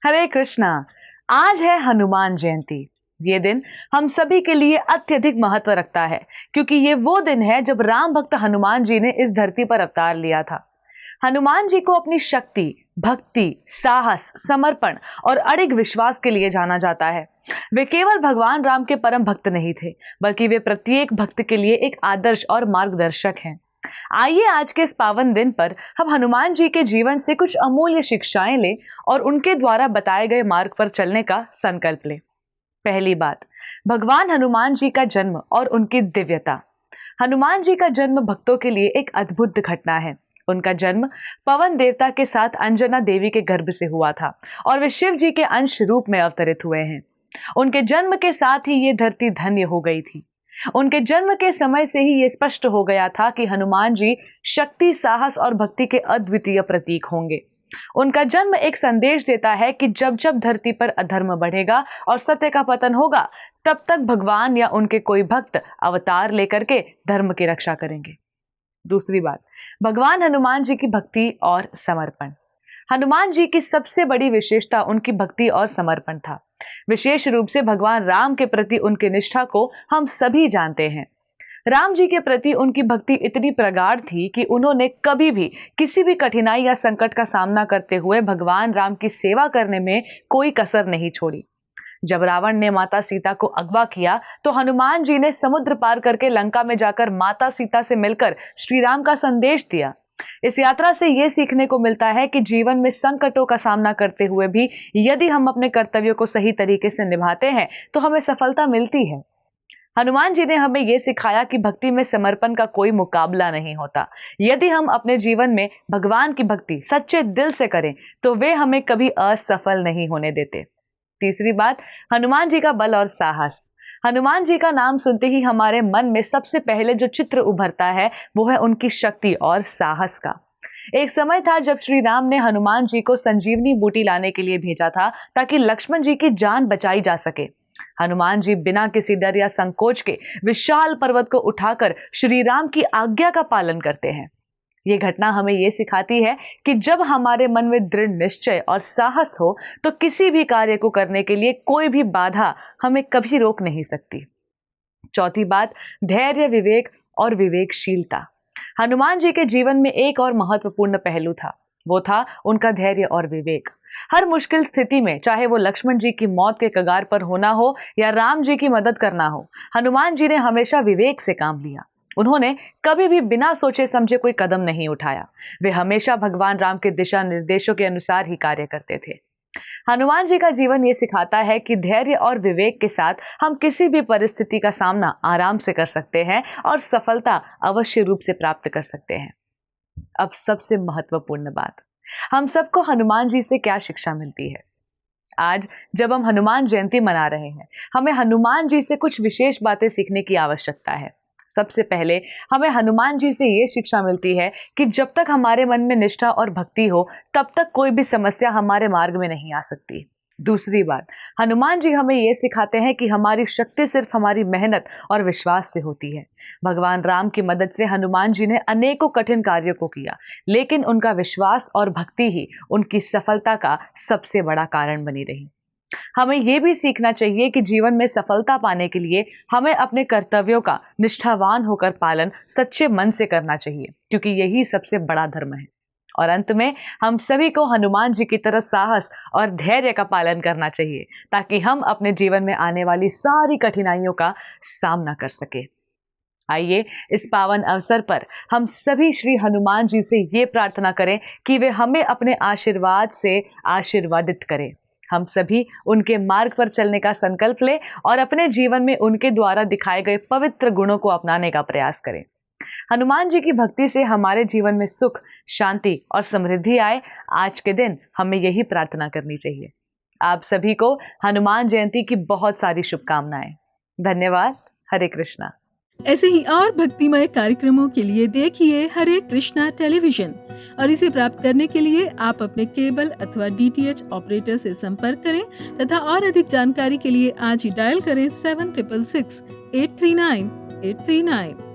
हरे कृष्णा। आज है हनुमान जयंती। ये दिन हम सभी के लिए अत्यधिक महत्व रखता है क्योंकि ये वो दिन है जब राम भक्त हनुमान जी ने इस धरती पर अवतार लिया था। हनुमान जी को अपनी शक्ति, भक्ति, साहस, समर्पण और अड़िग विश्वास के लिए जाना जाता है। वे केवल भगवान राम के परम भक्त नहीं थे, बल्कि वे प्रत्येक भक्त के लिए एक आदर्श और मार्गदर्शक हैं। आइए आज के इस पावन दिन पर हम हनुमान जी के जीवन से कुछ अमूल्य शिक्षाएं लें और उनके द्वारा बताए गए मार्ग पर चलने का संकल्प लें। पहली बात, भगवान हनुमान जी का जन्म और उनकी दिव्यता। हनुमान जी का जन्म भक्तों के लिए एक अद्भुत घटना है। उनका जन्म पवन देवता के साथ अंजना देवी के गर्भ से हुआ था और वे शिव जी के अंश रूप में अवतरित हुए हैं। उनके जन्म के साथ ही ये धरती धन्य हो गई थी। उनके जन्म के समय से ही ये स्पष्ट हो गया था कि हनुमान जी शक्ति, साहस और भक्ति के अद्वितीय प्रतीक होंगे। उनका जन्म एक संदेश देता है कि जब जब धरती पर अधर्म बढ़ेगा और सत्य का पतन होगा, तब तक भगवान या उनके कोई भक्त अवतार लेकर के धर्म की रक्षा करेंगे। दूसरी बात, भगवान हनुमान जी की भक्ति और समर्पण। हनुमान जी की सबसे बड़ी विशेषता उनकी भक्ति और समर्पण था। विशेष रूप से भगवान राम के प्रति उनकी निष्ठा को हम सभी जानते हैं। राम जी के प्रति उनकी भक्ति इतनी प्रगाढ़ थी कि उन्होंने कभी भी किसी भी कठिनाई या संकट का सामना करते हुए भगवान राम की सेवा करने में कोई कसर नहीं छोड़ी। जब रावण ने माता सीता को अगवा किया तो हनुमान जी ने समुद्र पार करके लंका में जाकर माता सीता से मिलकर श्री राम का संदेश दिया। इस यात्रा से यह सीखने को मिलता है कि जीवन में संकटों का सामना करते हुए भी यदि हम अपने कर्तव्यों को सही तरीके से निभाते हैं तो हमें सफलता मिलती है। हनुमान जी ने हमें यह सिखाया कि भक्ति में समर्पण का कोई मुकाबला नहीं होता। यदि हम अपने जीवन में भगवान की भक्ति सच्चे दिल से करें तो वे हमें कभी असफल नहीं होने देते। तीसरी बात, हनुमान जी का बल और साहस। हनुमान जी का नाम सुनते ही हमारे मन में सबसे पहले जो चित्र उभरता है वो है उनकी शक्ति और साहस का। एक समय था जब श्री राम ने हनुमान जी को संजीवनी बूटी लाने के लिए भेजा था ताकि लक्ष्मण जी की जान बचाई जा सके। हनुमान जी बिना किसी डर या संकोच के विशाल पर्वत को उठाकर श्री राम की आज्ञा का पालन करते हैं। ये घटना हमें ये सिखाती है कि जब हमारे मन में दृढ़ निश्चय और साहस हो तो किसी भी कार्य को करने के लिए कोई भी बाधा हमें कभी रोक नहीं सकती। चौथी बात, धैर्य, विवेक और विवेकशीलता। हनुमान जी के जीवन में एक और महत्वपूर्ण पहलू था, वो था उनका धैर्य और विवेक। हर मुश्किल स्थिति में, चाहे वो लक्ष्मण जी की मौत के कगार पर होना हो या राम जी की मदद करना हो, हनुमान जी ने हमेशा विवेक से काम लिया। उन्होंने कभी भी बिना सोचे समझे कोई कदम नहीं उठाया। वे हमेशा भगवान राम के दिशा निर्देशों के अनुसार ही कार्य करते थे। हनुमान जी का जीवन ये सिखाता है कि धैर्य और विवेक के साथ हम किसी भी परिस्थिति का सामना आराम से कर सकते हैं और सफलता अवश्य रूप से प्राप्त कर सकते हैं। अब सबसे महत्वपूर्ण बात, हम सबको हनुमान जी से क्या शिक्षा मिलती है। आज जब हम हनुमान जयंती मना रहे हैं, हमें हनुमान जी से कुछ विशेष बातें सीखने की आवश्यकता है। सबसे पहले हमें हनुमान जी से ये शिक्षा मिलती है कि जब तक हमारे मन में निष्ठा और भक्ति हो तब तक कोई भी समस्या हमारे मार्ग में नहीं आ सकती। दूसरी बात, हनुमान जी हमें ये सिखाते हैं कि हमारी शक्ति सिर्फ हमारी मेहनत और विश्वास से होती है। भगवान राम की मदद से हनुमान जी ने अनेकों कठिन कार्यों को किया, लेकिन उनका विश्वास और भक्ति ही उनकी सफलता का सबसे बड़ा कारण बनी रही। हमें यह भी सीखना चाहिए कि जीवन में सफलता पाने के लिए हमें अपने कर्तव्यों का निष्ठावान होकर पालन सच्चे मन से करना चाहिए, क्योंकि यही सबसे बड़ा धर्म है। और अंत में हम सभी को हनुमान जी की तरह साहस और धैर्य का पालन करना चाहिए ताकि हम अपने जीवन में आने वाली सारी कठिनाइयों का सामना कर सके। आइए इस पावन अवसर पर हम सभी श्री हनुमान जी से ये प्रार्थना करें कि वे हमें अपने आशीर्वाद से आशीर्वादित करें। हम सभी उनके मार्ग पर चलने का संकल्प लें और अपने जीवन में उनके द्वारा दिखाए गए पवित्र गुणों को अपनाने का प्रयास करें। हनुमान जी की भक्ति से हमारे जीवन में सुख, शांति और समृद्धि आए। आज के दिन हमें यही प्रार्थना करनी चाहिए। आप सभी को हनुमान जयंती की बहुत सारी शुभकामनाएं। धन्यवाद। हरे कृष्णा। ऐसे ही और भक्तिमय कार्यक्रमों के लिए देखिए हरे कृष्णा टेलीविजन और इसे प्राप्त करने के लिए आप अपने केबल अथवा DTH ऑपरेटर से संपर्क करें तथा और अधिक जानकारी के लिए आज ही डायल करें 7666 839 839।